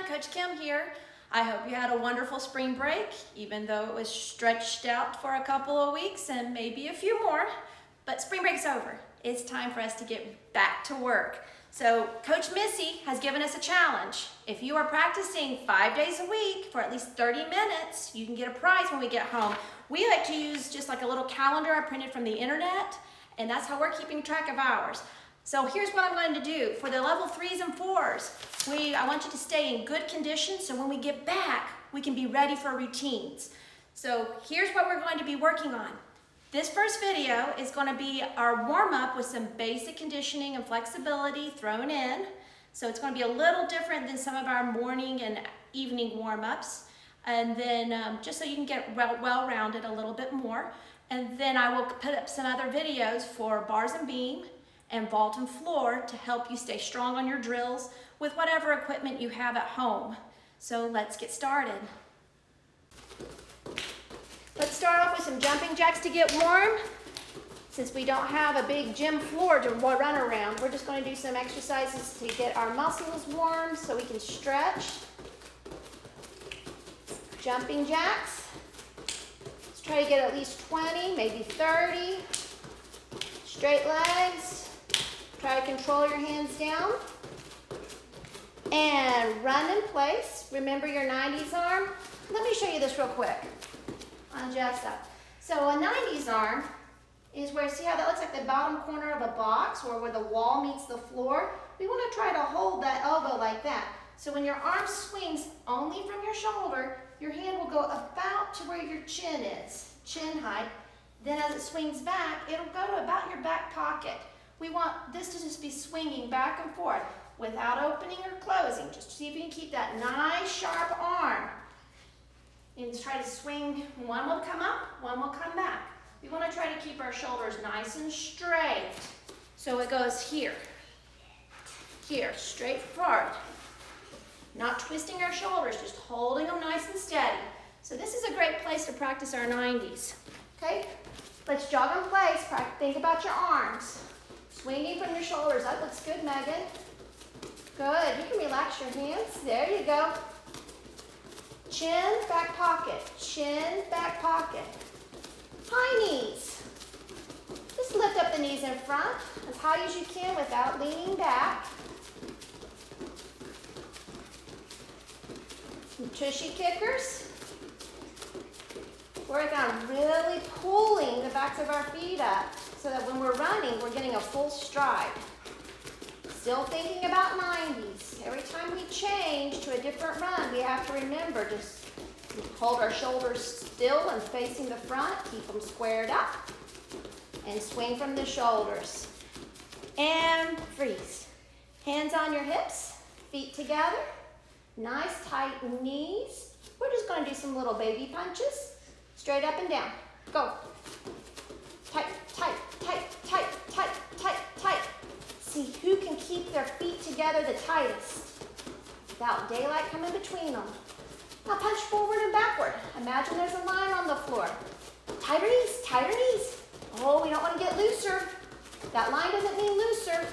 everyone, Coach Kim here. I hope you had a wonderful spring break, even though it was stretched out for a couple of weeks and maybe a few more. But spring break's over. It's time for us to get back to work. So Coach Missy has given us a challenge. If you are practicing 5 days a week for at least 30 minutes, you can get a prize when we get home. We like to use just like a little calendar I printed from the internet, and that's how we're keeping track of hours. So here's what I'm going to do. For the level 3s and 4s, I want you to stay in good condition so when we get back, we can be ready for routines. So here's what we're going to be working on. This first video is going to be our warm-up with some basic conditioning and flexibility thrown in. So it's going to be a little different than some of our morning and evening warm-ups. And then just so you can get well-rounded a little bit more. And then I will put up some other videos for bars and beam and vault and floor to help you stay strong on your drills with whatever equipment you have at home. So let's get started. Let's start off with some jumping jacks to get warm. Since we don't have a big gym floor to run around, we're just going to do some exercises to get our muscles warm so we can stretch. Jumping jacks. Let's try to get at least 20, maybe 30. Straight legs. Try to control your hands down. And run in place. Remember your 90s arm. Let me show you this real quick. Adjust up. So a 90s arm is where, see how that looks like the bottom corner of a box or where the wall meets the floor? We want to try to hold that elbow like that. So when your arm swings only from your shoulder, your hand will go about to where your chin is, chin height. Then as it swings back, it'll go to about your back pocket. We want this to just be swinging back and forth without opening or closing. Just see if you can keep that nice sharp arm. And try to swing, one will come up, one will come back. We want to try to keep our shoulders nice and straight. So it goes here, straight forward. Not twisting our shoulders, just holding them nice and steady. So this is a great place to practice our 90s. Okay, let's jog in place. Think about your arms. Swinging from your shoulders. That looks good, Megan. Good. You can relax your hands. There you go. Chin, back pocket. Chin, back pocket. High knees. Just lift up the knees in front as high as you can without leaning back. Some tushy kickers. Work on really pulling the backs of our feet up so that when we're running, we're getting a full stride. Still thinking about 90s. Every time we change to a different run, we have to remember just hold our shoulders still and facing the front, keep them squared up, and swing from the shoulders. And freeze. Hands on your hips, feet together, nice tight knees. We're just going to do some little baby punches. Straight up and down. Go. Tight, tight, tight, tight, tight, tight, tight. See who can keep their feet together the tightest without daylight coming between them. Now punch forward and backward. Imagine there's a line on the floor. Tighter knees, tighter knees. Oh, we don't want to get looser. That line doesn't mean looser.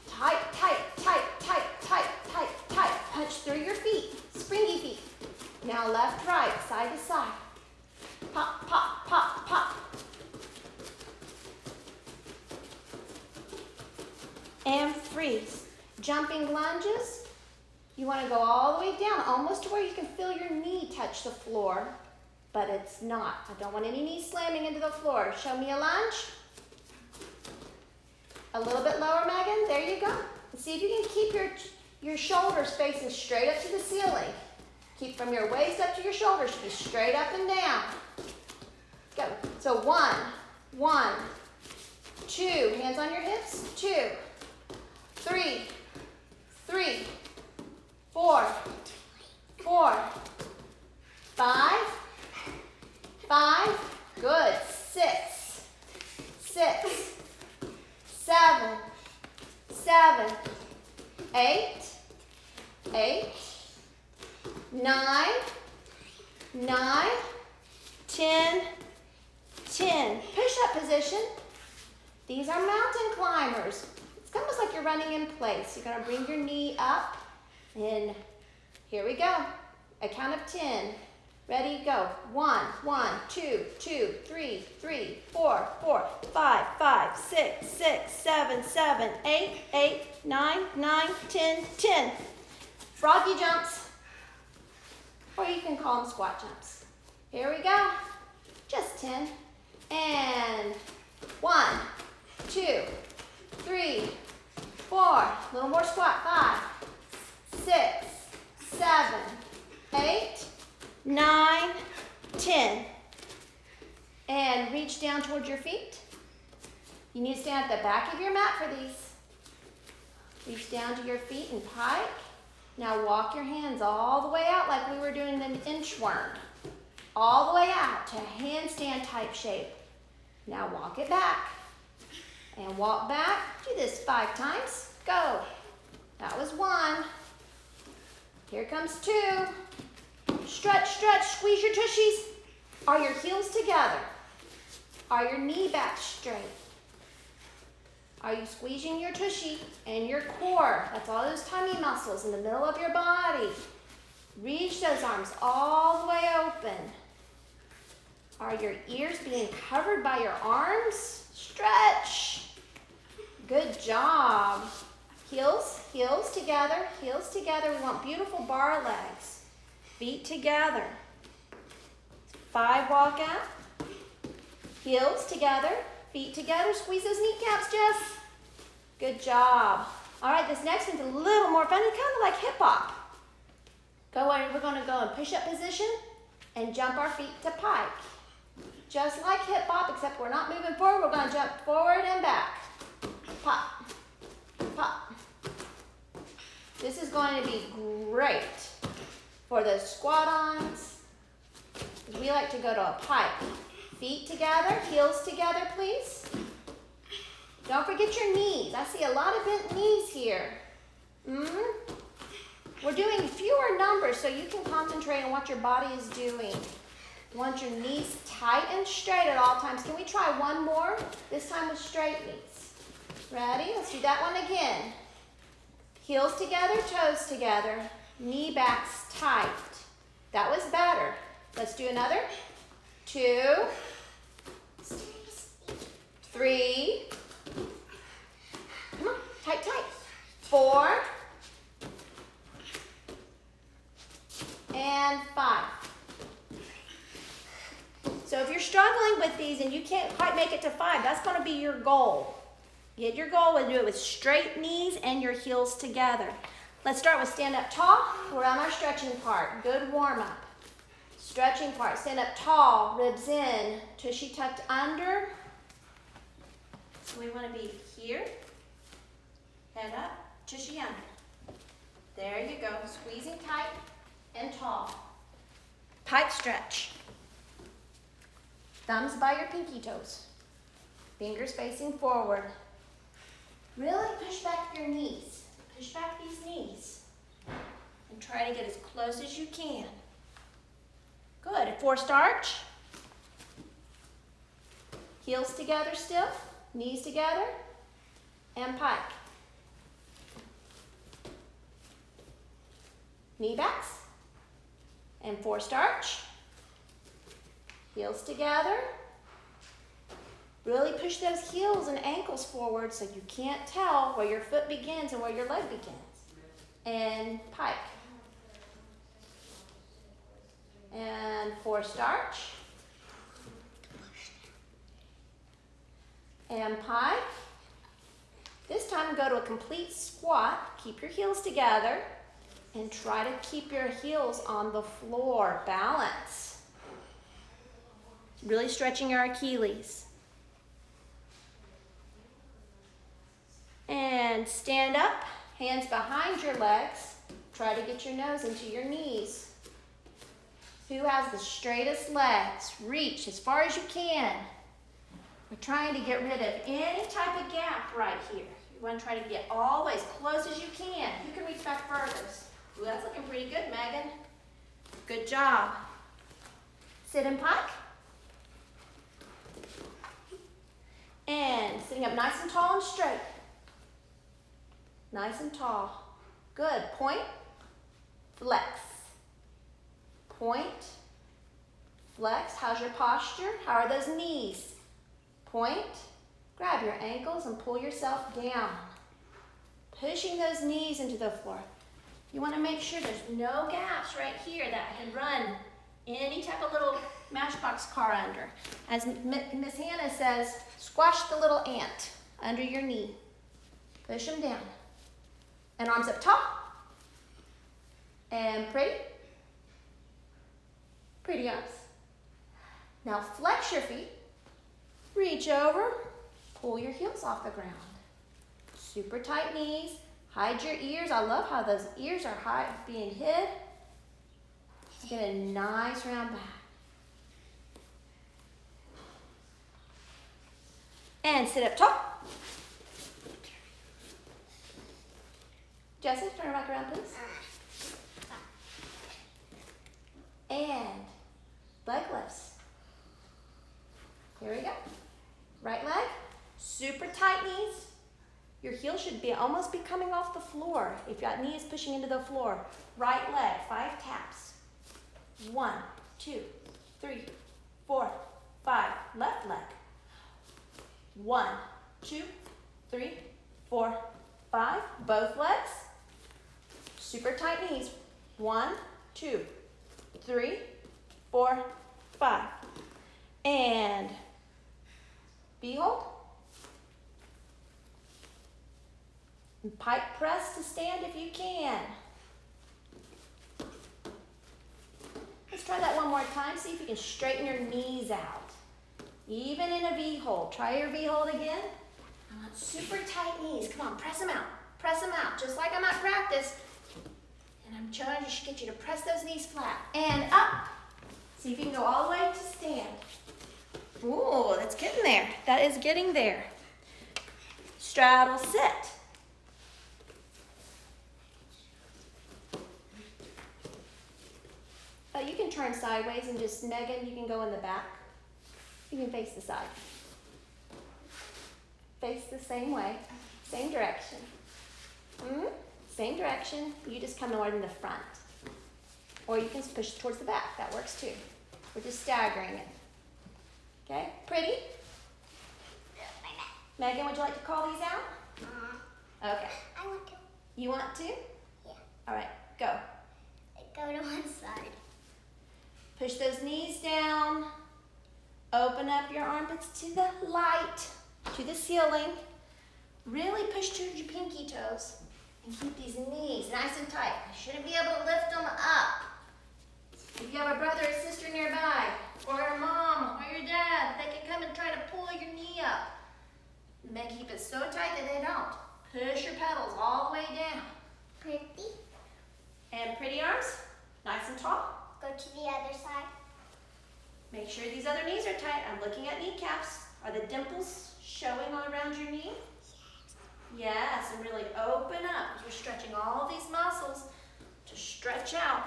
Tight, tight, tight, tight, tight, tight, tight. Punch through your feet, springy feet. Now left, right, side to side. Pop, pop, pop, pop. And freeze. Jumping lunges. You want to go all the way down, almost to where you can feel your knee touch the floor, but it's not. I don't want any knees slamming into the floor. Show me a lunge. A little bit lower, Megan. There you go. And see if you can keep your shoulders facing straight up to the ceiling. Keep from your waist up to your shoulders. Be straight up and down. Go. So 1, 1, 2. Hands on your hips. 2, 3, 3, 4, 4, 5, 5. Good. 6, 6, 7, 7, 8, 8, 9, 9, 10, 10. Push-up position. These are mountain climbers. It's almost like you're running in place. You're going to bring your knee up and Here we go. A count of 10. Ready, go. 1, 1, 2, 2, 3, 3, 4, 4, 5, 5, 6, 6, 7, 7, 8, 8, 9, 9, 10, 10. Froggy jumps. Or you can call them squat jumps. Here we go. Just 10. And 1, 2, 3, 4. A little more squat. 5, 6, 7, 8, 9, 10. And reach down towards your feet. You need to stand at the back of your mat for these. Reach down to your feet and pike. Now walk your hands all the way out like we were doing an inchworm. All the way out to handstand type shape. Now walk it back. And walk back. Do this 5 times. Go. That was 1. Here comes 2. Stretch, stretch, squeeze your tushies. Are your heels together? Are your knee backs straight? Are you squeezing your tushy and your core? That's all those tummy muscles in the middle of your body. Reach those arms all the way open. Are your ears being covered by your arms? Stretch. Good job. Heels, heels together, heels together. We want beautiful bar legs. Feet together. 5 walk out. Heels together, feet together. Squeeze those kneecaps, Jess. Good job. All right, this next one's a little more fun. It's kind of like hip hop. We're going to go in push-up position and jump our feet to pike. Just like hip hop, except we're not moving forward. We're going to jump forward and back. Pop, pop. This is going to be great for the squat-ons. We like to go to a pike. Feet together, heels together, please. Don't forget your knees. I see a lot of bent knees here. We're doing fewer numbers so you can concentrate on what your body is doing. You want your knees tight and straight at all times. Can we try one more? This time with straight knees. Ready? Let's do that one again. Heels together, toes together, knee backs tight. That was better. Let's do another. 2, 3, come on, tight, tight. 4, and 5. So if you're struggling with these and you can't quite make it to 5, that's going to be your goal. Get your goal and do it with straight knees and your heels together. Let's start with stand up tall. We're on our stretching part. Good warm up. Stretching part. Stand up tall, ribs in, tushy tucked under. So we want to be here, head up, tushy under. There you go. Squeezing tight and tall. Pike stretch. Thumbs by your pinky toes. Fingers facing forward. Really push back your knees. Push back these knees. And try to get as close as you can. Good. Forced arch. Heels together still. Knees together. And pike. Knee backs. And forced arch. Heels together. Really push those heels and ankles forward so you can't tell where your foot begins and where your leg begins. And pike. And forced arch. And pike. This time go to a complete squat. Keep your heels together and try to keep your heels on the floor. Balance. Really stretching your Achilles. And stand up, hands behind your legs. Try to get your nose into your knees. Who has the straightest legs? Reach as far as you can. We're trying to get rid of any type of gap right here. You want to try to get all the way as close as you can. You can reach back furthest. Ooh, that's looking pretty good, Megan. Good job. Sit in pike. And sitting up nice and tall and straight. Nice and tall. Good. Point. flex. Point, flex. How's your posture? How are those knees? Point, grab your ankles and pull yourself down. Pushing those knees into the floor. You want to make sure there's no gaps right here that I can run any type of little Matchbox car under. As Miss Hannah says, squash the little ant under your knee. Push them down. And arms up top. And pretty. Pretty arms. Now flex your feet. Reach over. Pull your heels off the ground. Super tight knees. Hide your ears. I love how those ears are being hid. Let's get a nice round back. And sit up top. Jesse, turn back around, please. And leg lifts. Here we go. Right leg, super tight knees. Your heel should almost be coming off the floor. If your knee is pushing into the floor. Right leg, 5 taps. 1, 2, 3, 4, 5. Left leg. 1, 2, 3, 4, 5. Both legs. Super tight knees. 1, 2, 3, 4, 5. And V-hold. And pike press to stand if you can. Let's try that one more time. See if you can straighten your knees out. Even in a V-hold. Try your V-hold again. I want super tight knees. Come on, press them out. Press them out, just like I'm at practice. And I'm trying to get you to press those knees flat. And up. See if you can go all the way to stand. Ooh, that's getting there. That is getting there. Straddle sit. You can turn sideways and just, Megan, you can go in the back. You can face the side. Face the same way, same direction. Same direction, you just come more in the front. Or you can push towards the back, that works too. We're just staggering it. Okay, pretty? Megan, would you like to call these out? Okay. I want to. You want to? Yeah. All right, go. Go to one side. Push those knees down. Open up your armpits to the light, to the ceiling. Really push to your pinky toes. And keep these knees nice and tight. You shouldn't be able to lift them up. If you have a brother or sister nearby, or a mom, or your dad, they can come and try to pull your knee up. And keep it so tight that they don't. Push your pedals all the way down. Pretty. And pretty arms, nice and tall. Go to the other side. Make sure these other knees are tight. I'm looking at kneecaps. Are the dimples showing all around your knee? Yes, and really open up. We're stretching all these muscles to stretch out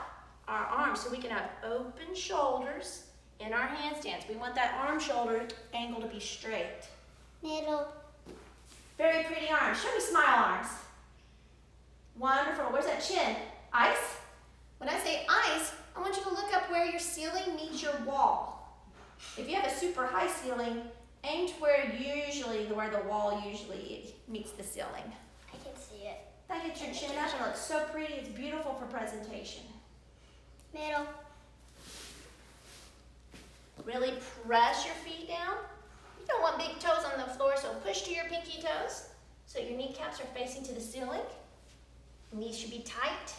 our arms so we can have open shoulders in our handstands. We want that arm-shoulder angle to be straight. Middle. Very pretty arms. Show me smile arms. Wonderful. Where's that chin? Ice? When I say ice, I want you to look up where your ceiling meets your wall. If you have a super high ceiling, aim to where the wall usually meets the ceiling. I can see it. That gets your chin up and looks so pretty. It's beautiful for presentation. Middle. Really press your feet down. You don't want big toes on the floor, so push to your pinky toes so your kneecaps are facing to the ceiling. Knees should be tight.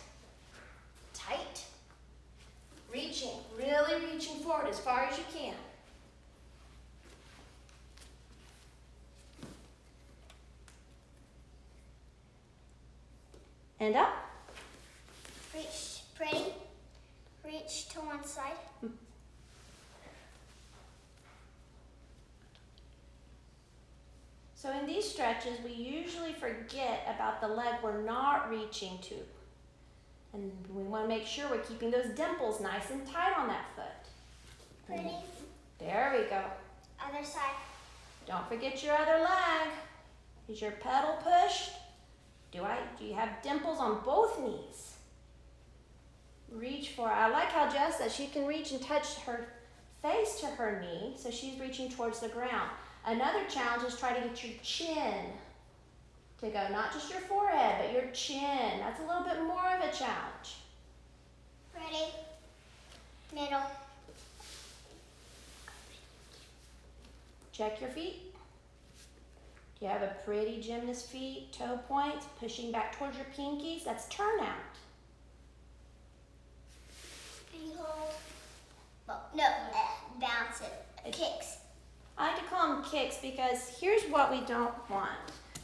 Tight. Reaching, really reaching forward as far as you can. And up. Reach, pretty. Reach to one side. So in these stretches, we usually forget about the leg we're not reaching to. And we want to make sure we're keeping those dimples nice and tight on that foot. Pretty. There we go. Other side. Don't forget your other leg. Is your pedal pushed? Do you have dimples on both knees? reach for. I like how Jess says she can reach and touch her face to her knee, so she's reaching towards the ground. Another challenge is try to get your chin to go, not just your forehead, but your chin. That's a little bit more of a challenge. Ready? Middle. Check your feet. You have a pretty gymnast feet, toe points, pushing back towards your pinkies. That's turnout. And hold. Oh, no, bounce it. Kicks. I like to call them kicks because here's what we don't want.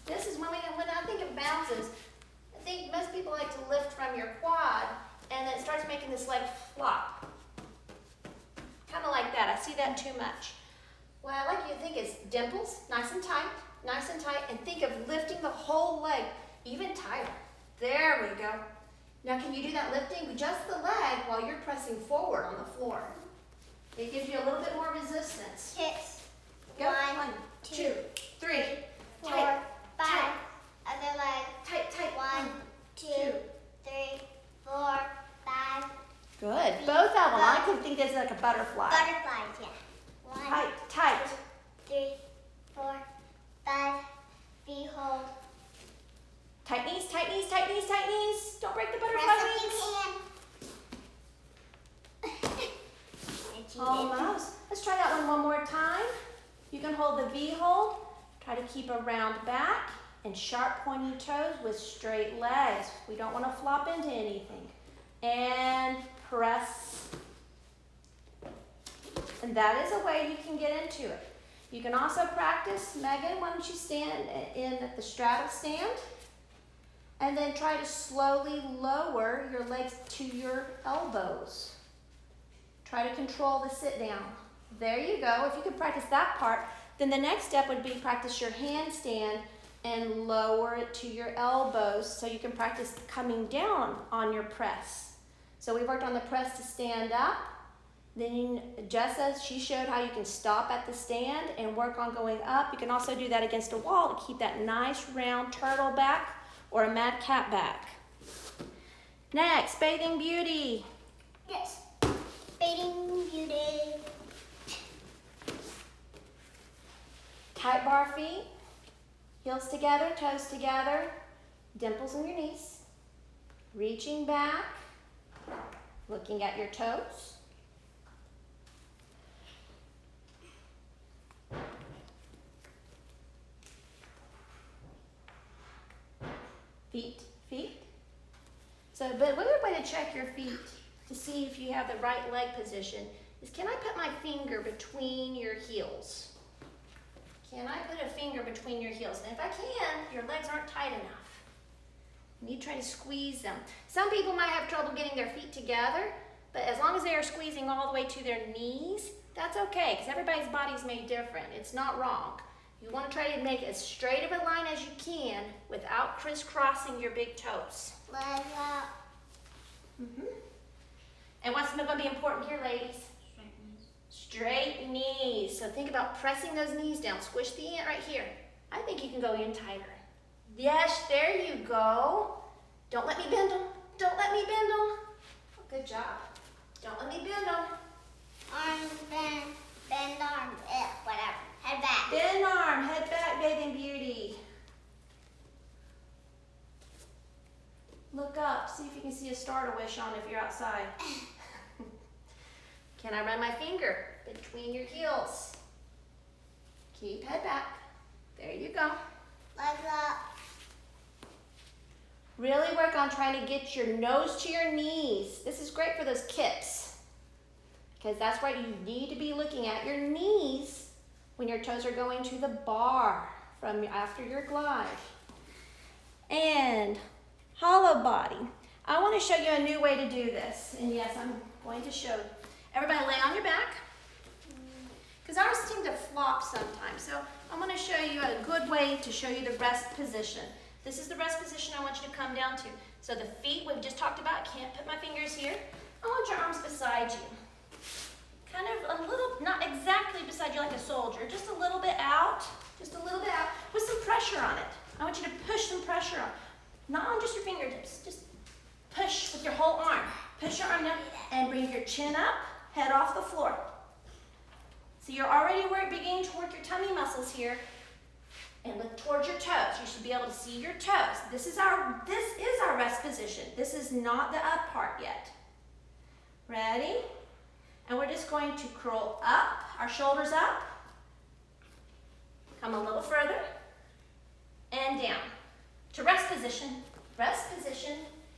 This is when I think of bounces, I think most people like to lift from your quad and then it starts making this leg flop. Kind of like that. I see that too much. What I like you to think is dimples, nice and tight, and think of lifting the whole leg even tighter. There we go. Now can you do that lifting just the leg while you're pressing forward on the floor? It gives you a little bit more resistance. Kicks. Go. 1, 2, 3. 4, Tight, 5. tight. Other leg. Tight. 1, 2, 3, 4, 5. Good. Both of them. I can think this is like a butterfly. Butterflies, yeah. 1, Tight. 2, 3, 4, 5. Feet hold. Tight knees. Don't break the butterfly Press wings. if you can. Almost. Let's try that one more time. You can hold the V hold. Try to keep a round back and sharp pointy toes with straight legs. We don't want to flop into anything. And press. And that is a way you can get into it. You can also practice, Megan, why don't you stand in the straddle stand and then try to slowly lower your legs to your elbows. Try to control the sit down. There you go. If you could practice that part, then the next step would be practice your handstand and lower it to your elbows so you can practice coming down on your press. So we worked on the press to stand up. Then Jessa, she showed how you can stop at the stand and work on going up. You can also do that against a wall to keep that nice round turtle back or a mad cat back. Next, bathing beauty. Yes. Bathing beauty. Tight bar feet, heels together, toes together, dimples in your knees. Reaching back, looking at your toes. Feet. So, but another way to check your feet to see if you have the right leg position is, can I put my finger between your heels? Can I put a finger between your heels? And if I can, your legs aren't tight enough. You need to try to squeeze them. Some people might have trouble getting their feet together, but as long as they are squeezing all the way to their knees, that's okay, because everybody's body is made different. It's not wrong. You want to try to make as straight of a line as you can without crisscrossing your big toes. Legs up. And what's going to be important here, ladies? Straight knees. So think about pressing those knees down. Squish the ant right here. I think you can go in tighter. Yes, there you go. Don't let me bend them. Don't let me bend them. Good job. Don't let me bend them. Arms bend arm. Whatever. Head back. Bend arm, head back, bathing beauty. Look up, see if you can see a star to wish on if you're outside. Can I run my finger between your heels? Keep head back. There you go. Legs up. Really work on trying to get your nose to your knees. This is great for those kips, because that's why you need to be looking at your knees when your toes are going to the bar from after your glide. And hollow body. I want to show you a new way to do this. And yes, I'm going to show. Everybody lay on your back, because ours seem to flop sometimes. So I'm going to show you a good way to show you the rest position. This is the rest position I want you to come down to. So the feet we've just talked about, can't put my fingers here. I want your arms beside you. Kind of a little, not exactly beside you like a soldier, just a little bit out, with some pressure on it. I want you to push some pressure on, not on just your fingertips, just push with your whole arm. Push your arm down and bring your chin up, head off the floor. So you're already beginning to work your tummy muscles here. And look towards your toes. You should be able to see your toes. This is our rest position. This is not the up part yet. Ready? And we're just going to curl up, our shoulders up. Come a little further. And down. To rest position. Rest position.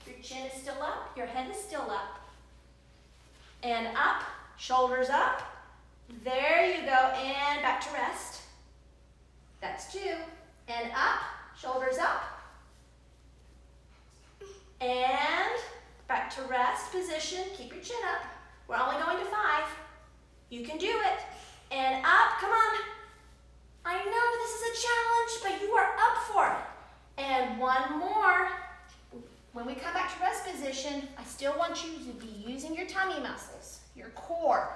Your chin is still up. Your head is still up. And up. Shoulders up. There you go. And back to rest. That's 2. And up, shoulders up. And back to rest position. Keep your chin up. We're only going to 5. You can do it. And up, come on. I know this is a challenge, but you are up for it. And one more. When we come back to rest position, I still want you to be using your tummy muscles, your core.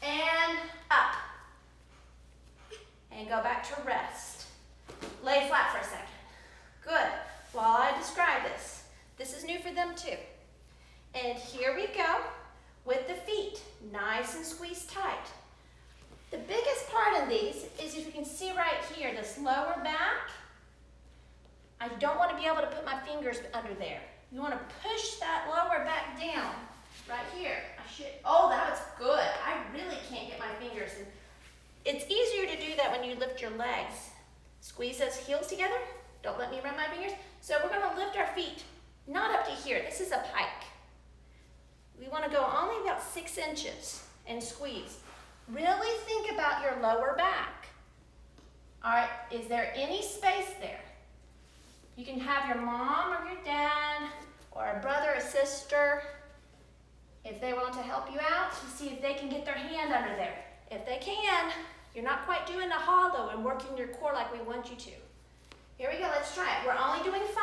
And up. And go back to rest. Lay flat for a second. Good. While I describe this, this is new for them too. And here we go with the feet, nice and squeezed tight. The biggest part of these is, if you can see right here, this lower back, I don't want to be able to put my fingers under there. You want to push that lower back down right here. Oh, that was good. I really can't get my fingers in. It's easier to do that when you lift your legs. Squeeze those heels together. Don't let me run my fingers. So we're going to lift our feet, not up to here. This is a pike. We want to go only about 6 inches and squeeze. Really think about your lower back. All right, is there any space there? You can have your mom or your dad or a brother or sister, if they want to help you out, to see if they can get their hand under there. If they can, you're not quite doing the hollow and working your core like we want you to. Here we go, let's try it. We're only doing 5.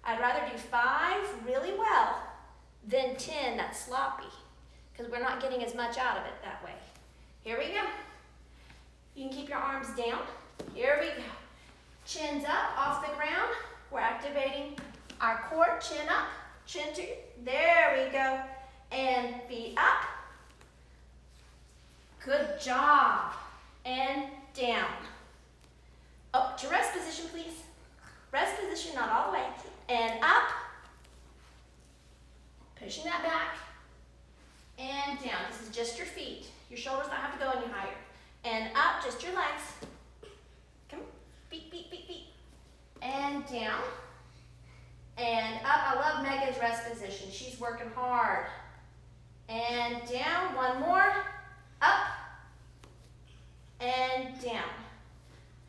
I'd rather do 5 really well than 10 that's sloppy, because we're not getting as much out of it that way. Here we go. You can keep your arms down. Here we go. Chins up off the ground. We're activating our core. Chin up, chin to, there we go. And feet up. Good job. And down. Up to rest position, please. Rest position, not all the way. And up. Pushing that back. And down. This is just your feet. Your shoulders don't have to go any higher. And up, just your legs. Come on. Feet, feet, feet, feet. And down. And up. I love Megan's rest position. She's working hard. And down. One more. Up. And down.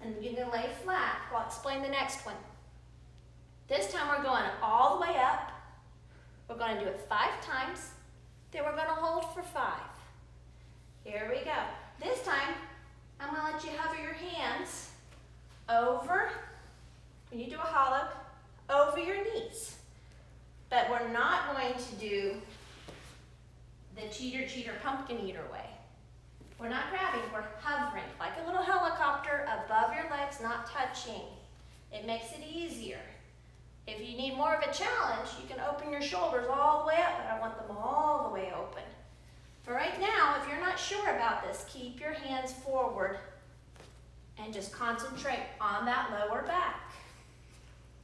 And you're going to lay flat. I'll explain the next one. This time we're going all the way up. We're going to do it 5 times. Then we're going to hold for 5. Here we go. This time, I'm going to let you hover your hands over, when you do a hollow, over your knees. But we're not going to do the cheater, pumpkin eater way. We're not grabbing, we're hovering, like a little helicopter above your legs, not touching. It makes it easier. If you need more of a challenge, you can open your shoulders all the way up, but I want them all the way open. For right now, if you're not sure about this, keep your hands forward and just concentrate on that lower back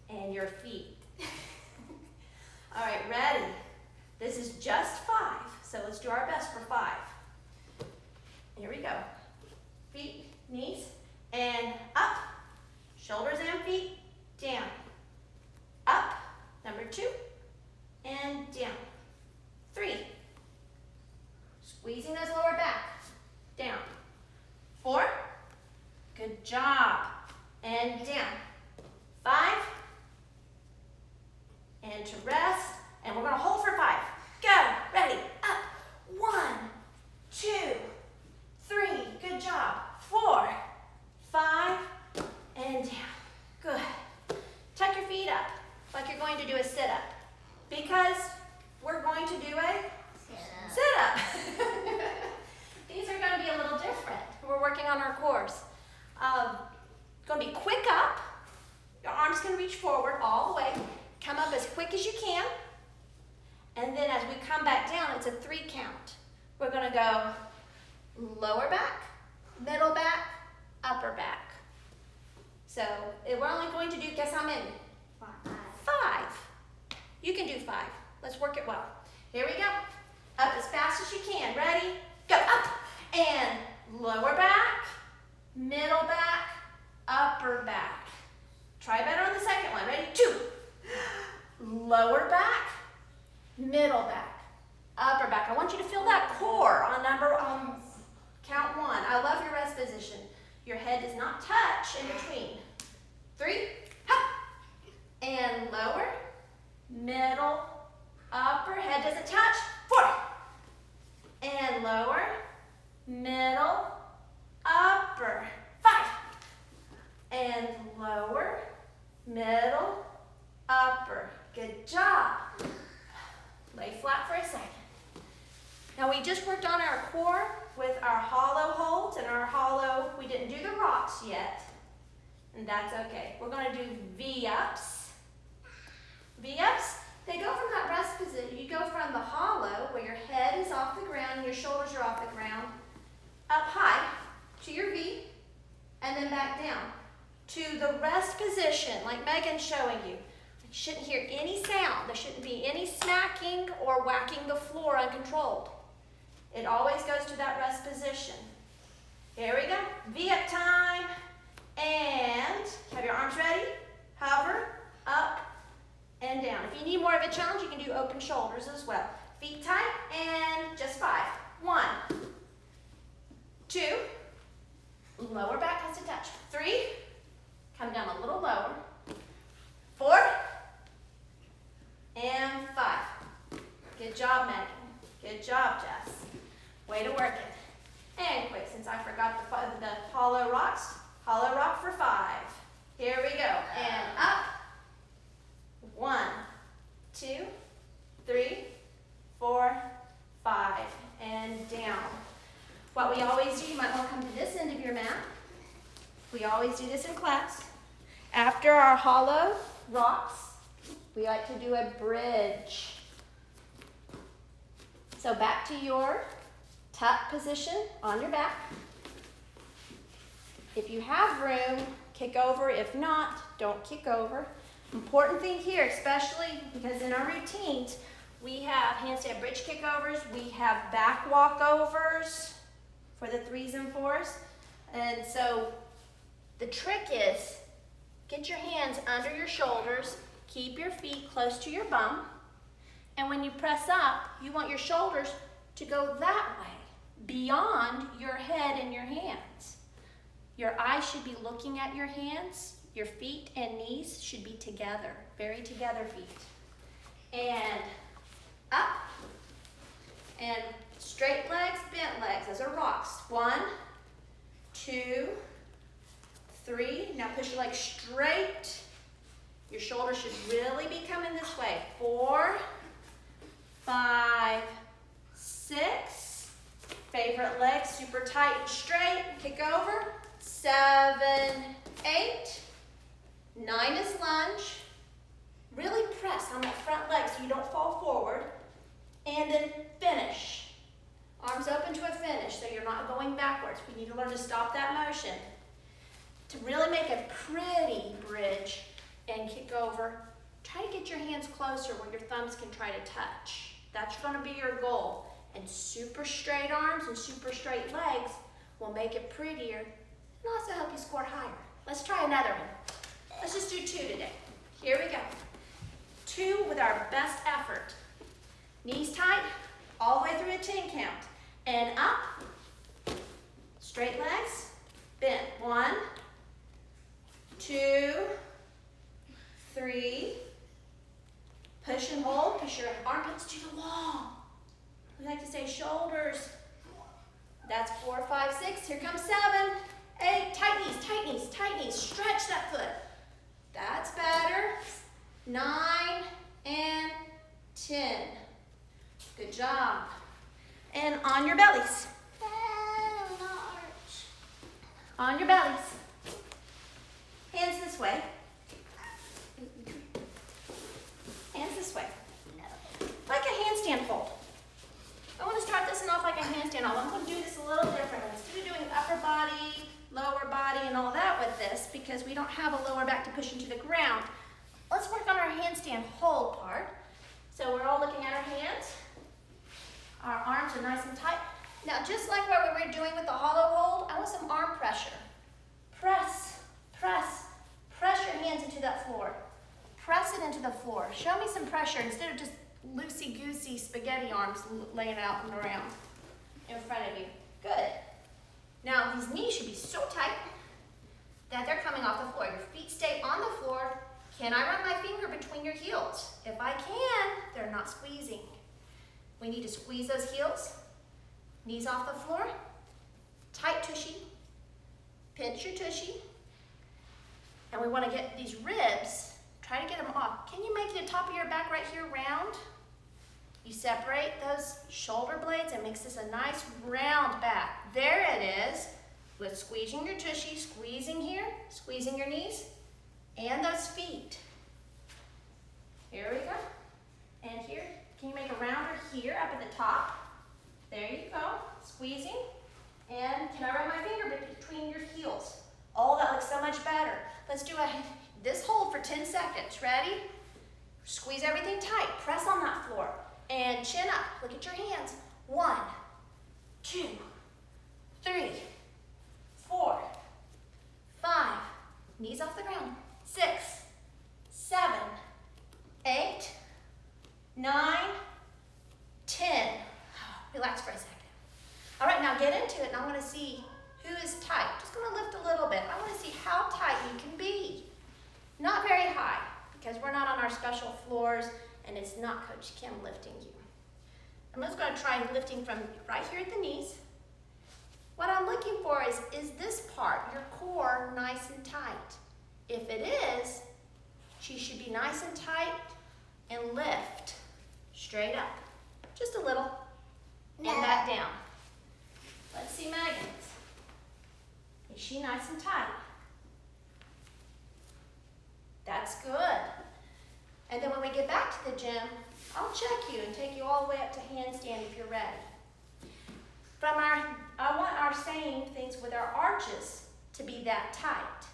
and your feet. All right, ready? This is just 5, so let's do our best for 5. Here we go. Feet, knees, and up. Shoulders and feet, down. Up, number 2, and down. 3. Squeezing those lower back, down. 4, good job, and down. 5, and to rest, and we're gonna hold for 5. Go, ready, up. 1, 2, 3, good job. 4, 5, and down. Good. Tuck your feet up like you're going to do a sit-up, because we're going to do a sit-up. These are going to be a little different. We're working on our cores. Going to be quick up. Your arms can reach forward all the way. Come up as quick as you can. And then as we come back down, it's a 3 count. We're gonna go lower back, middle back, upper back. So we're only going to do, guess how many? 5. You can do 5. Let's work it well. Here we go. Up as fast as you can. Ready? Go. Up and lower back, middle back, upper back. Try better on the second one. Ready? 2. Lower back, middle back, upper back. I want you to feel that core on count 1. I love your rest position. Your head does not touch in between. 3, hop, and lower, middle, upper, head doesn't touch. 4, and lower, middle, upper. 5, and lower, middle, upper. Good job. Lay flat for a second. Now we just worked on our core with our hollow holds and our hollow, we didn't do the rocks yet, and that's okay. We're gonna do V-ups. V-ups, they go from that rest position. You go from the hollow, where your head is off the ground and your shoulders are off the ground, up high to your V, and then back down to the rest position, like Megan's showing you. You shouldn't hear any sound. There shouldn't be any smacking or whacking the floor uncontrolled. It always goes to that rest position. Here we go. V-up time. And have your arms ready. Hover, up, and down. If you need more of a challenge, you can do open shoulders as well. Feet tight, and just 5. 1, 2, lower back has to touch. 3, come down a little lower. 4, and 5. Good job, Megan. Good job, Jess. Way to work it. And quick, since I forgot the hollow rocks, hollow rock for 5. Here we go. And up. 1, 2, 3, 4, 5. And down. What we always do, you might want to come to this end of your mat. We always do this in class. After our hollow rocks, we like to do a bridge. So back to your tuck position on your back. If you have room, kick over. If not, don't kick over. Important thing here, especially because in our routines, we have handstand bridge kickovers, we have back walkovers for the 3s and 4s. And so the trick is, get your hands under your shoulders, keep your feet close to your bum, and when you press up, you want your shoulders to go that way, beyond your head and your hands. Your eyes should be looking at your hands, your feet and knees should be together, very together feet. And up, and straight legs, bent legs, those are rocks. 1, 2, 3, now push your legs straight. Your shoulders should really be coming this way. 4, 5, 6. Favorite leg, super tight and straight. Kick over. 7, 8. 9 is lunge. Really press on that front leg so you don't fall forward. And then finish. Arms open to a finish so you're not going backwards. We need to learn to stop that motion. To really make a pretty bridge and kick over, try to get your hands closer where your thumbs can try to touch. That's going to be your goal. And super straight arms and super straight legs will make it prettier and also help you score higher. Let's try another one. Let's just do 2 today. Here we go. 2 with our best effort. Knees tight, all the way through a 10 count. And up, straight legs, bent. 1, 2, 3, push and hold, push your armpits to the wall. We like to say shoulders. That's 4, 5, 6, here comes 7, 8, tight knees, tight knees, tight knees, stretch that foot. That's better. 9 and 10. Good job. And on your bellies. On your bellies. Hands this way. Hands this way. Like a handstand don't have a lower back to push into the ground. Let's work on our handstand hold part. So we're all looking at our hands. Our arms are nice and tight. Now, just like what we were doing with the hollow hold, I want some arm pressure. Press, press, press your hands into that floor. Press it into the floor. Show me some pressure instead of just loosey-goosey spaghetti arms laying out and around in front of you. Good. Now, these knees should be so tight that they're coming off the floor. Your feet stay on the floor. Can I run my finger between your heels? If I can, they're not squeezing. We need to squeeze those heels. Knees off the floor. Tight tushy. Pinch your tushy. And we want to get these ribs, try to get them off. Can you make the top of your back right here round? You separate those shoulder blades and makes this a nice round back. There it is. With squeezing your tushy, squeezing here, squeezing your knees, and those feet. Here we go. And here, can you make a rounder here up at the top? There you go, squeezing. And can I run my finger between your heels? Oh, that looks so much better. Let's do this hold for 10 seconds. Ready? Squeeze everything tight. Press on that floor. And chin up. Look at your hands. 1, 2, 3, 4, 5. Knees off the ground. 6, 7, 8, 9, 10. Relax for a second. All right, now get into it, and I want to see who is tight. Just going to lift a little bit. I want to see how tight you can be. Not very high, because we're not on our special floors, and it's not Coach Kim lifting you. I'm just going to try lifting from right here at the knees. What I'm looking for is this part, your core, nice and tight. If it is, she should be nice and tight and lift straight up. Just a little. And that down. Let's see Megan's. Is she nice and tight? That's good. And then when we get back to the gym, I'll check you and take you all the way up to handstand if you're ready. I want our same things with our arches to be that tight.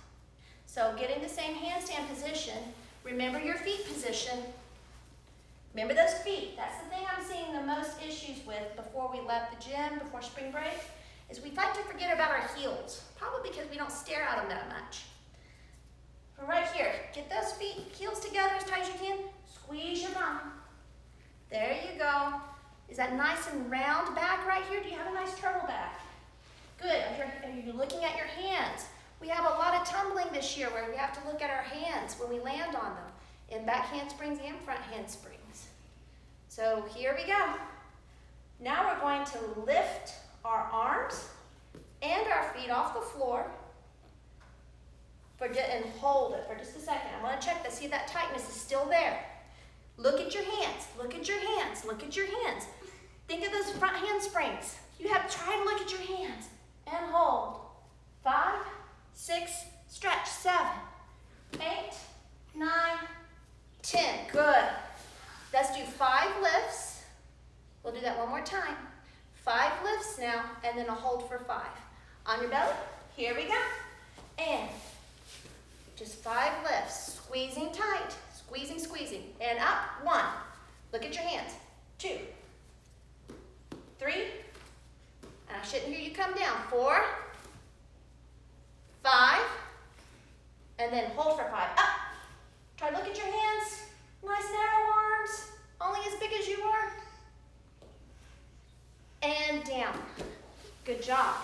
So get in the same handstand position. Remember your feet position. Remember those feet. That's the thing I'm seeing the most issues with before we left the gym, before spring break, is we like to forget about our heels, probably because we don't stare at them that much. But right here, get those feet, heels together as tight as you can. Squeeze your bum. There you go. Is that nice and round back right here? Do you have a nice turtle back? Good. Are you looking at your hands? We have a lot of tumbling this year where we have to look at our hands when we land on them, in back handsprings and front handsprings. So here we go. Now we're going to lift our arms and our feet off the floor and hold it for just a second. I want to check to see if that tightness is still there. Look at your hands. Look at your hands. Look at your hands. Think of those front handsprings. You have to try to look at your hands and hold. 5, 6, stretch. 7, 8, 9, 10. Good. Let's do 5 lifts. We'll do that one more time. 5 lifts now, and then a hold for 5. On your belly. Here we go. And just 5 lifts. Squeezing tight. Squeezing, squeezing. And up. 1. Look at your hands. 2, 3. And I shouldn't hear you come down. 4, 5. And then hold for 5. Up. Try to look at your hands. Nice narrow arms. Only as big as you are. And down. Good job.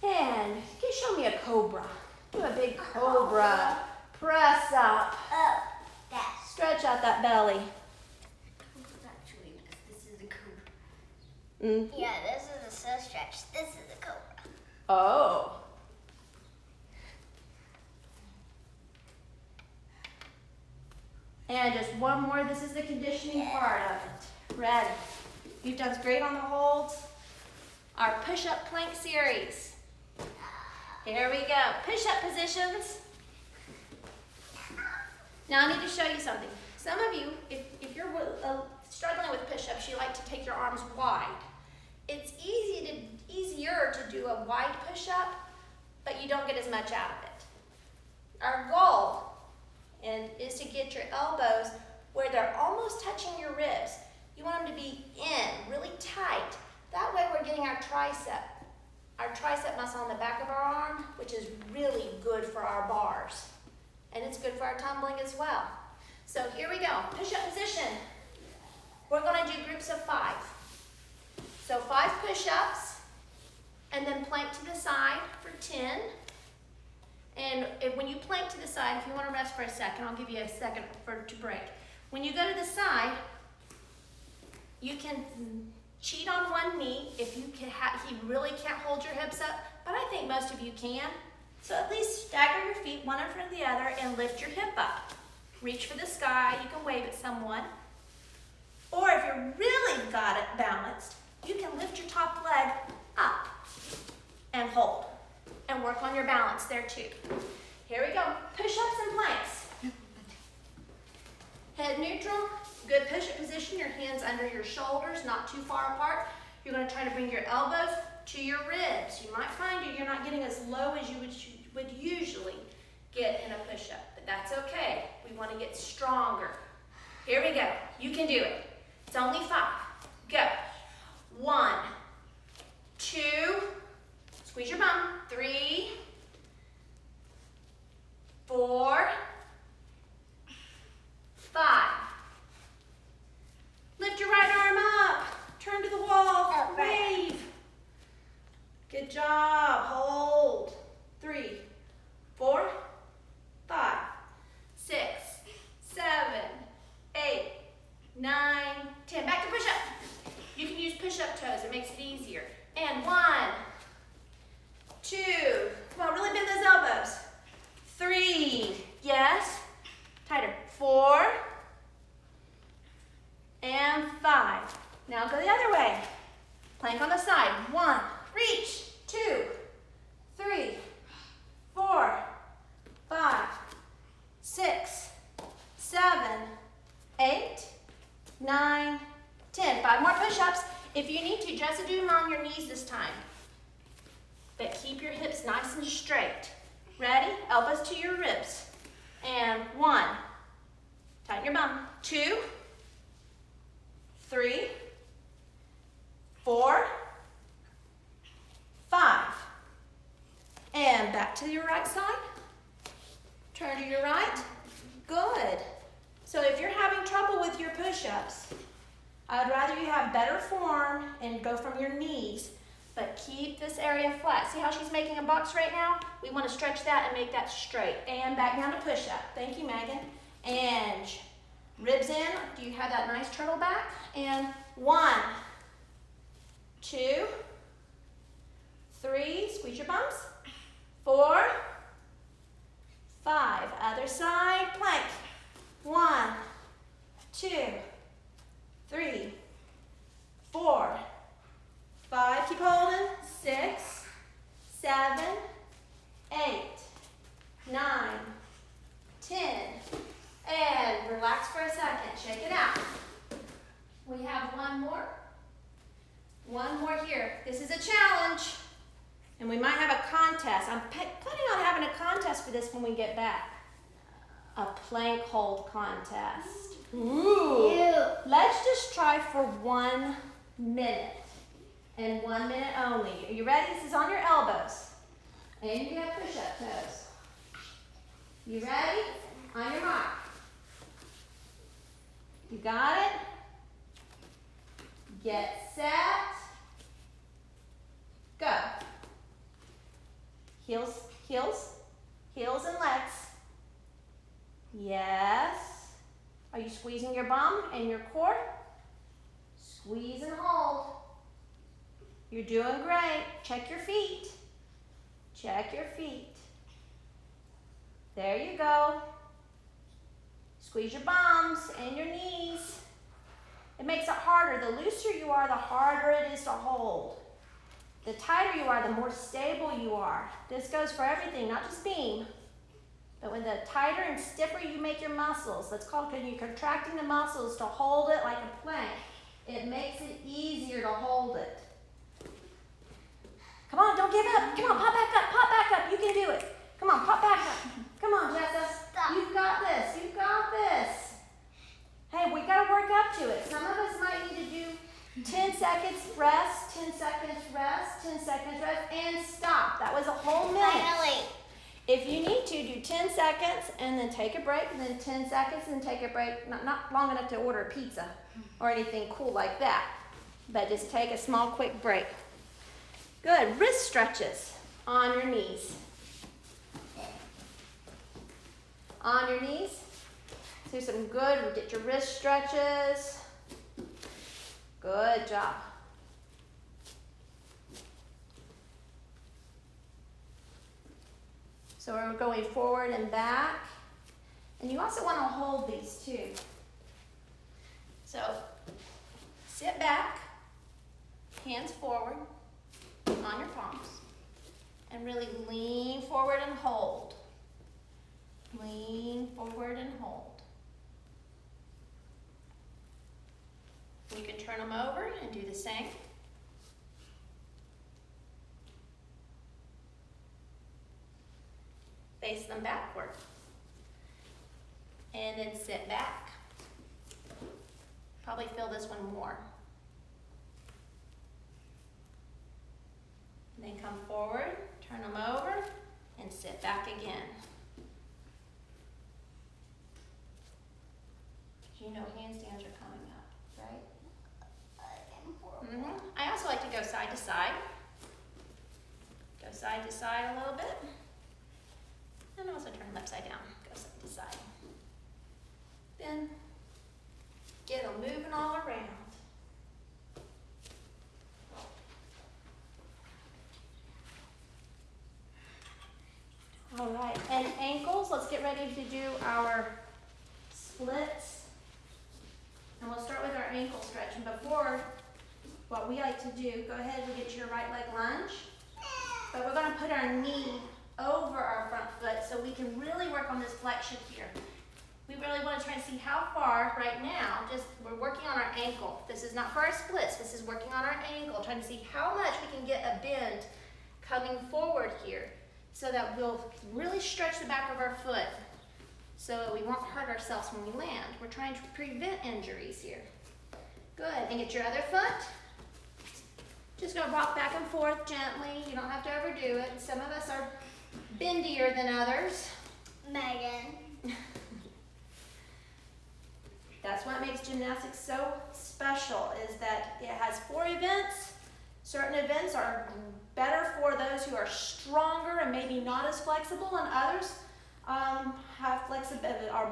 And can you show me a cobra? Do a big cobra. Press up. Stretch out that belly. Actually, this is a cobra. Yeah, this is a slow stretch. This is a cobra. Oh. And just one more. This is the conditioning part of it. Ready. You've done great on the holds. Our push-up plank series. Here we go. Push-up positions. Now I need to show you something. Some of you, if you're struggling with push-ups, you like to take your arms wide. It's easier to do a wide push-up but you don't get as much out of it. Our goal is to get your elbows where they're almost touching your ribs. You want them to be in, really tight. That way we're getting our tricep muscle on the back of our arm, which is really good for our bars. And it's good for our tumbling as well. So here we go, push-up position. We're gonna do groups of 5. So 5 push-ups, and then plank to the side for 10. And when you plank to the side, if you want to rest for a second, I'll give you a second to break. When you go to the side, you can cheat on one knee if you really can't hold your hips up, but I think most of you can. So at least stagger your feet one in front of the other and lift your hip up. Reach for the sky, you can wave at someone. Or if you're really got it balanced, you can lift your top leg up and hold. And work on your balance there too. Here we go, push-ups and planks. Head neutral, good push-up position, your hands under your shoulders, not too far apart. You're gonna try to bring your elbows to your ribs. You might find you're not getting as low as you would usually get in a push-up, but that's okay. We wanna get stronger. Here we go, you can do it. It's only 5, go. 1, 2, squeeze your bum. 3, 4, 5. Lift your right arm up. Turn to the wall. Wave. Good job. Hold. 3, 4, 5, 6, 7, 8, 9, 10. Back to push-up. You can use push-up toes. It makes it easier. And 1, 2, come on, really bend those elbows. 3, yes, tighter. 4, and 5. Now go the other way. Plank on the side. 1, reach. 2, 3, 4, 5, 6, 7, 8, 9, 10. 5 more push-ups. If you need to, just do them on your knees this time. But keep your hips nice and straight. Ready? Elbows to your ribs. And 1, tighten your bum. 2, 3, 4, 5. And back to your right side. Turn to your right. Good. So if you're having trouble with your push-ups, I'd rather you have better form and go from your knees. But keep this area flat. See how she's making a box right now? We want to stretch that and make that straight. And back down to push-up. Thank you, Megan. And ribs in. Do you have that nice turtle back? And 1, 2, 3. Squeeze your bums. 4, 5. Other side. Plank. 1, 2, 3, 4, 5, keep holding. 6, 7, 8, 9, 10. And relax for a second. Shake it out. We have one more. One more here. This is a challenge. And we might have a contest. I'm planning on having a contest for this when we get back. A plank hold contest. Ooh. Ew. Let's just try for 1 minute. And 1 minute only. Are you ready? This is on your elbows. And you have push-up toes. You ready? On your mark. You got it? Get set. Go. Heels, heels, heels and legs. Yes. Are you squeezing your bum and your core? Squeeze and hold. You're doing great. Check your feet. Check your feet. There you go. Squeeze your bums and your knees. It makes it harder. The looser you are, the harder it is to hold. The tighter you are, the more stable you are. This goes for everything, not just beam. But when the tighter and stiffer you make your muscles, that's called when you're contracting the muscles to hold it like a plank, it makes it easier to hold it. Come on, don't give up. Come on, pop back up, pop back up. You can do it. Come on, pop back up. Come on, Jessa. Stop. You've got this, you've got this. Hey, we gotta work up to it. Some of us might need to do 10 seconds rest, 10 seconds rest, 10 seconds rest, and stop. That was a whole minute. Finally. If you need to, do 10 seconds and then take a break, and then 10 seconds and take a break. Not long enough to order a pizza or anything cool like that, but just take a small, quick break. Good. Wrist stretches on your knees. On your knees. Do some good. Get your wrist stretches. Good job. So we're going forward and back. And you also want to hold these too. So sit back, hands forward on your palms, and really lean forward and hold. Lean forward and hold. You can turn them over and do the same. Face them backward. And then sit back. Probably feel this one more. And then come forward, turn them over, and sit back again. You know handstands are coming up, right? I also like to go side to side. Go side to side a little bit. And also turn them upside down. Go side to side. Then get them moving all around. All right, and ankles, let's get ready to do our splits. And we'll start with our ankle stretch. And before, what we like to do, go ahead and get your right leg lunge. But we're gonna put our knee over our front foot so we can really work on this flexion here. We really want to try and see how far right now, we're working on our ankle. This is not for our splits, this is working on our ankle, trying to see how much we can get a bend coming forward here so that we'll really stretch the back of our foot so we won't hurt ourselves when we land. We're trying to prevent injuries here. Good, and get your other foot. Just gonna rock back and forth gently. You don't have to overdo it. Some of us are bendier than others. Megan. That's what makes gymnastics so special, is that it has 4 events. Certain events are better for those who are stronger and maybe not as flexible, and others are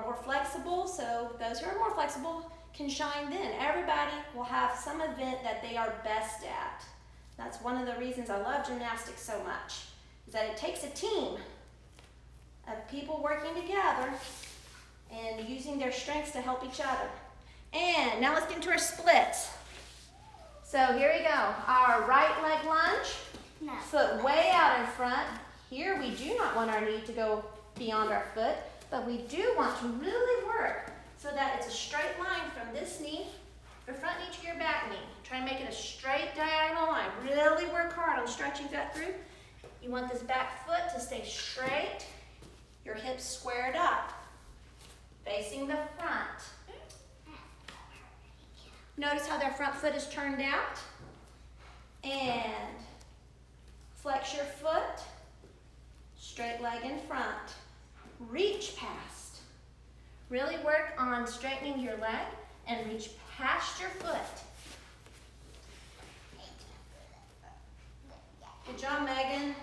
more flexible, so those who are more flexible can shine then. Everybody will have some event that they are best at. That's one of the reasons I love gymnastics so much, is that it takes a team of people working together and using their strengths to help each other. And now let's get into our splits. So here we go. Our right leg lunge, No. foot way out in front. Here we do not want our knee to go beyond our foot, but we do want to really work so that it's a straight line from this knee, your front knee to your back knee. Try and make it a straight diagonal line. Really work hard on stretching that through. You want this back foot to stay straight, your hips squared up, facing the front. Notice how their front foot is turned out. And flex your foot, straight leg in front. Reach past. Really work on straightening your leg and reach past your foot. Good job, Megan.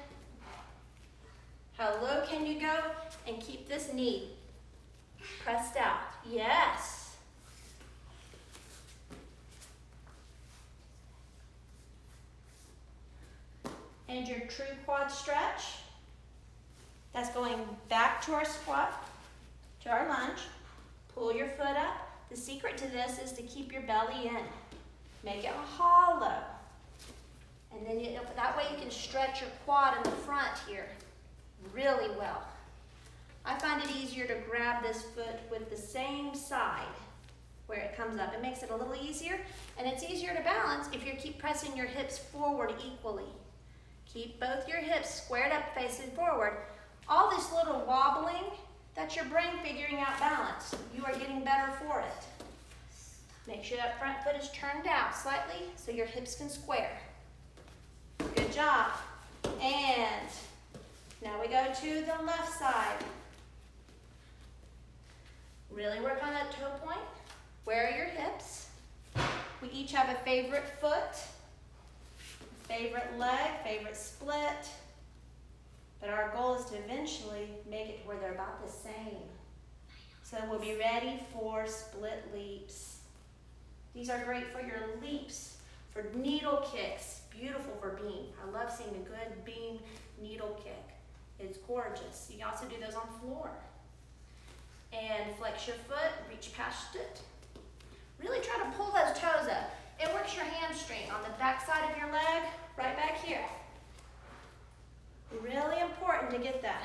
How low can you go? And keep this knee pressed out. Yes. And your true quad stretch. That's going back to our squat, to our lunge. Pull your foot up. The secret to this is to keep your belly in. Make it hollow. And then that way you can stretch your quad in the front here really well. I find it easier to grab this foot with the same side where it comes up. It makes it a little easier, and it's easier to balance if you keep pressing your hips forward equally. Keep both your hips squared up facing forward. All this little wobbling, that's your brain figuring out balance. You are getting better for it. Make sure that front foot is turned out slightly so your hips can square. Good job. And now we go to the left side. Really work on that toe point. Where are your hips? We each have a favorite foot, favorite leg, favorite split. But our goal is to eventually make it to where they're about the same. So we'll be ready for split leaps. These are great for your leaps, for needle kicks. Beautiful for beam. I love seeing a good beam needle kick. It's gorgeous. You can also do those on floor. And flex your foot, reach past it. Really try to pull those toes up. It works your hamstring on the back side of your leg, right back here. Really important to get that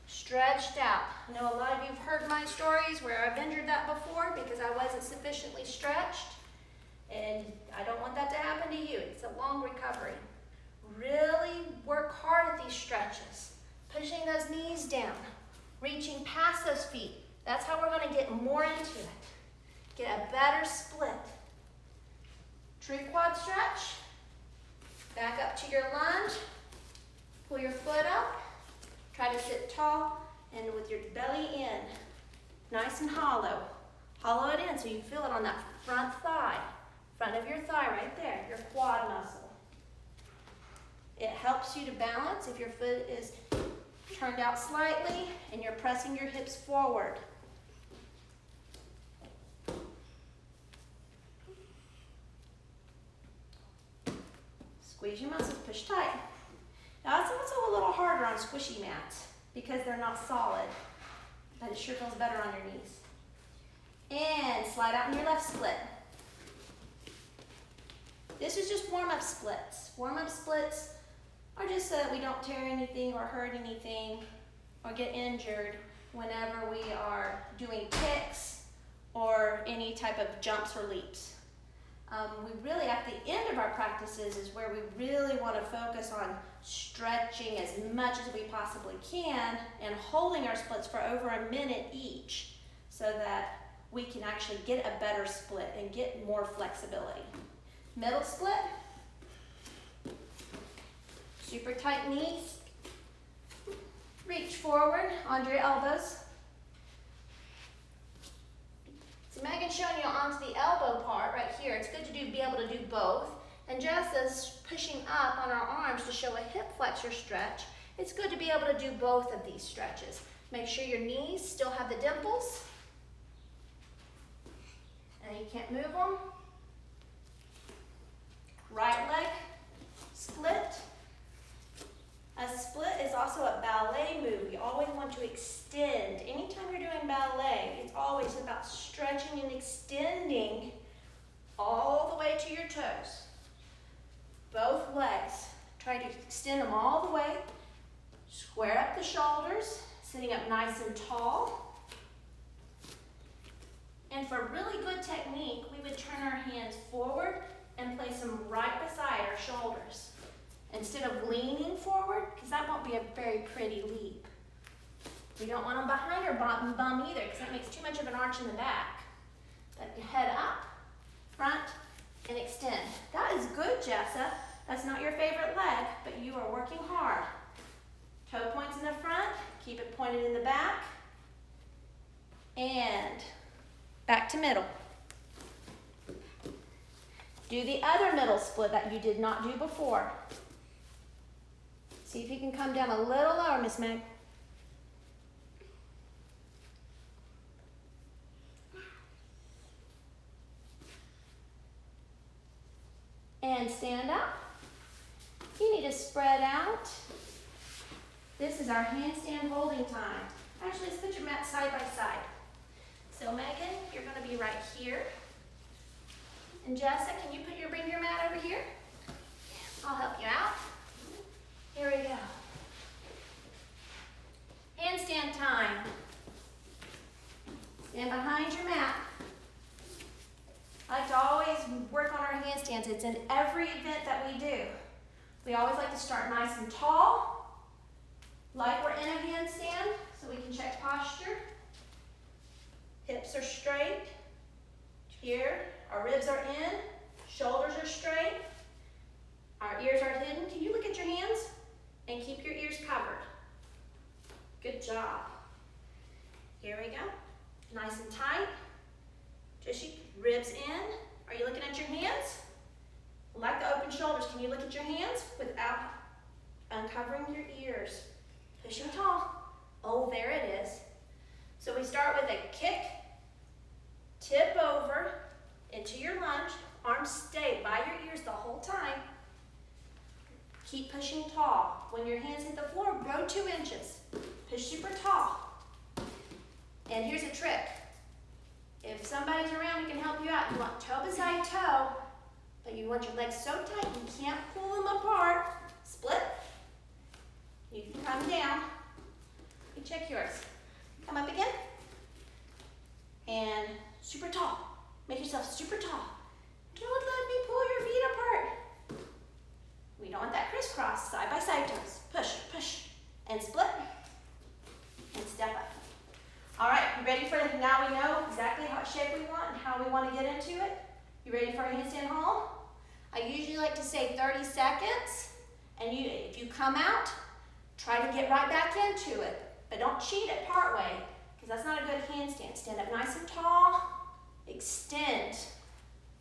stretched out. I know a lot of you have heard my stories where I've injured that before because I wasn't sufficiently stretched. And I don't want that to happen to you. It's a long recovery. Really work hard at these stretches. Pushing those knees down. Reaching past those feet. That's how we're going to get more into it. Get a better split. True quad stretch. Back up to your lunge. Pull your foot up. Try to sit tall and with your belly in. Nice and hollow. Hollow it in so you feel it on that front thigh. Front of your thigh right there, your quad muscle. It helps you to balance if your foot is turned out slightly and you're pressing your hips forward. Squeeze your muscles, push tight. Now it's also a little harder on squishy mats because they're not solid, but it sure feels better on your knees. And slide out in your left split. This is just warm-up splits. Warm-up splits are just so that we don't tear anything or hurt anything or get injured whenever we are doing kicks or any type of jumps or leaps. We really, at the end of our practices, is where we really want to focus on stretching as much as we possibly can and holding our splits for over a minute each so that we can actually get a better split and get more flexibility. Middle split. Super tight knees. Reach forward onto your elbows. So Megan's showing you onto the elbow part right here. It's good to be able to do both. And just as pushing up on our arms to show a hip flexor stretch, it's good to be able to do both of these stretches. Make sure your knees still have the dimples. And you can't move them. Right leg split. A split is also a ballet move. You always want to extend. Anytime you're doing ballet, it's always about stretching and extending all the way to your toes. Both legs. Try to extend them all the way. Square up the shoulders, sitting up nice and tall. And for really good technique, we would turn our hands forward and place them right beside our shoulders. Instead of leaning forward, because that won't be a very pretty leap. We don't want them behind our bum either, because that makes too much of an arch in the back. But head up, front, and extend. That is good, Jessa. That's not your favorite leg, but you are working hard. Toe points in the front, keep it pointed in the back, and back to middle. Do the other middle split that you did not do before. See if you can come down a little lower, Miss Meg. And stand up. You need to spread out. This is our handstand holding time. Actually, let's put your mat side by side. So Megan, you're going to be right here. And Jessa, can you bring your mat over here? I'll help you out. Here we go. Handstand time. Stand behind your mat. I like to always work on our handstands. It's in every event that we do. We always like to start nice and tall, like we're in a handstand, so we can check posture. Hips are straight. Here, our ribs are in, shoulders are straight, our ears are hidden. Can you look at your hands and keep your ears covered? Good job. Here we go. Nice and tight. Just ribs in. Are you looking at your hands? Like the open shoulders, can you look at your hands without uncovering your ears? Push them tall. Oh, there it is. So we start with a kick, tip over into your lunge. Arms stay by your ears the whole time. Keep pushing tall. When your hands hit the floor, go 2 inches. Push super tall. And here's a trick. If somebody's around who can help you out, you want toe beside toe, but you want your legs so tight you can't pull them apart. Split. You can come down. You check yours. Come up again. And super tall. Make yourself super tall. Don't let me pull your feet apart. We don't want that crisscross. Side by side toes. Push, push, and split. And step up. All right, you ready for it? Now we know exactly what shape we want and how we want to get into it. You ready for a handstand hold? I usually like to say 30 seconds. And if you come out, try to get right back into it. But don't cheat it part way, because that's not a good handstand. Stand up nice and tall. Extend.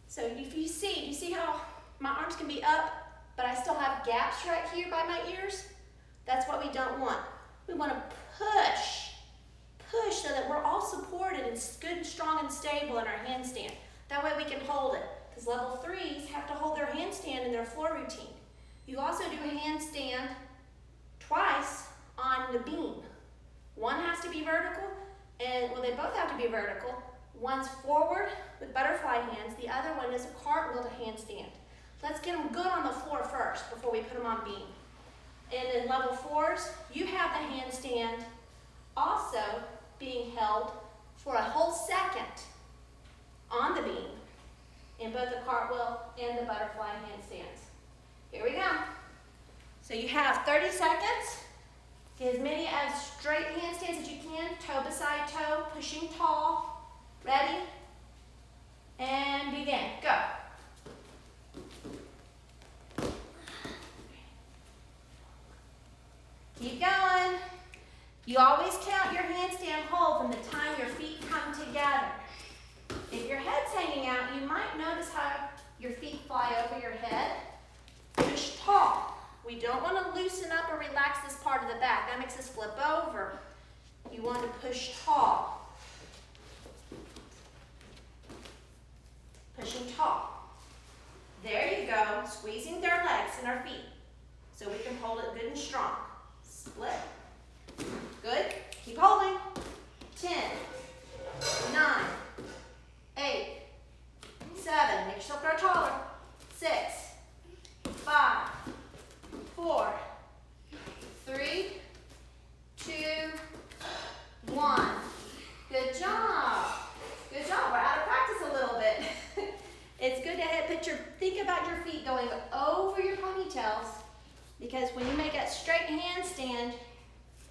So if you see how my arms can be up, but I still have gaps right here by my ears? That's what we don't want. We want to push so that we're all supported and good and strong and stable in our handstand. That way we can hold it, because level 3s have to hold their handstand in their floor routine. You also do a handstand twice on the beam. One has to be vertical, and well, they both have to be vertical. One's forward with butterfly hands, the other one is a cartwheel to handstand. Let's get them good on the floor first before we put them on beam. And in level 4s, you have the handstand also being held for a whole second on the beam in both the cartwheel and the butterfly handstands. Here we go. So you have 30 seconds. Get as many as straight handstands as you can, toe beside toe, pushing tall. Ready? And begin. Go. Keep going. You always count your handstand hold from the time your feet come together. If your head's hanging out, you might notice how your feet fly over your head. Push tall. We don't want to loosen up or relax this part of the back. That makes us flip over. You want to push tall. Pushing tall. There you go. Squeezing their legs and our feet so we can hold it good and strong. Split. Good. Keep holding. 10, 9, 8, 7. Make yourself grow taller. 6, 5, 4, 3, 2, 1. Good job. Good job. We're out of practice a little bit. It's good to think about your feet going over your ponytails, because when you make that straight handstand,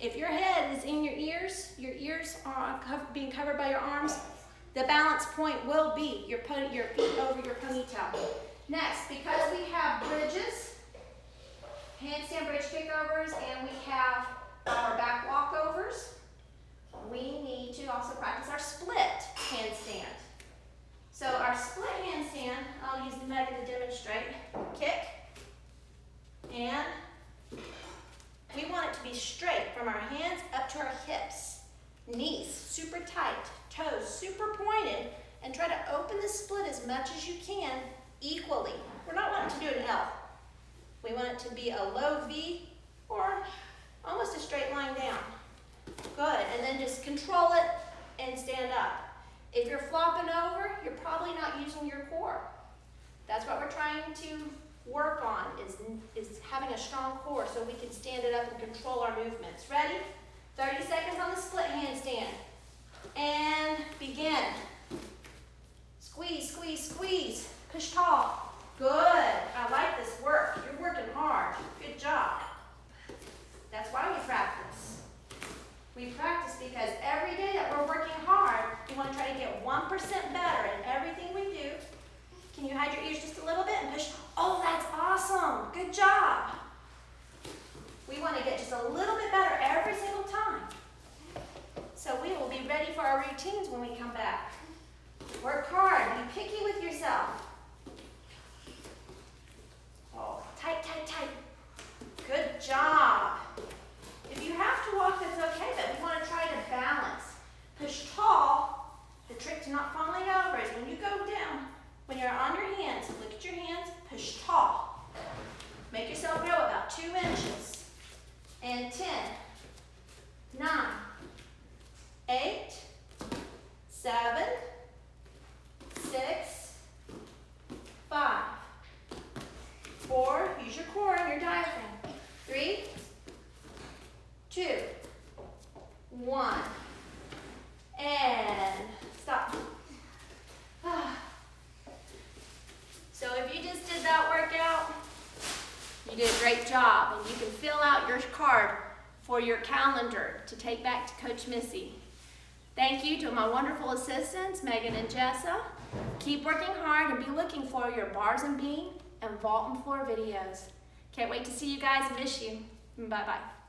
if your head is in your ears are being covered by your arms, the balance point will be your feet over your ponytail. Next, because we have bridges, handstand bridge kickovers, and we have our back walkovers, we need to also practice our split handstand. So our split handstand, I'll use Megan to demonstrate. Kick, and we want it to be straight from our hands up to our hips. Knees super tight, toes super pointed, and try to open the split as much as you can equally. We're not wanting to do an L. We want it to be a low V or almost a straight line down. Good, and then just control it and stand up. If you're flopping over, you're probably not using your core. That's what we're trying to work on, is having a strong core so we can stand it up and control our movements. Ready? 30 seconds on the split handstand. And begin. Squeeze, squeeze, squeeze. Push tall. Good. I like this work. You're working hard. because every day that we're working hard, we want to try to get 1% better in everything we do. Can you hide your ears just a little bit and push? Oh, that's awesome. Good job. We want to get just a little bit better every single time. So we will be ready for our routines when we come back. Work hard. Be picky with yourself. Oh, tight, tight, tight. Good job. If you have to walk, that's okay, but we want to try to balance. Push tall. The trick to not falling over is when you go down, when you're on your hands, look at your hands, push tall. Make yourself go about 2 inches. And 10, 9, 8, 7, 6, 5, 4, use your core and your diaphragm. 3, 2, 1, and stop. So if you just did that workout, you did a great job, and you can fill out your card for your calendar to take back to Coach Missy. Thank you to my wonderful assistants, Megan and Jessa. Keep working hard and be looking for your bars and beam and vault and floor videos. Can't wait to see you guys. Miss you. Bye-bye.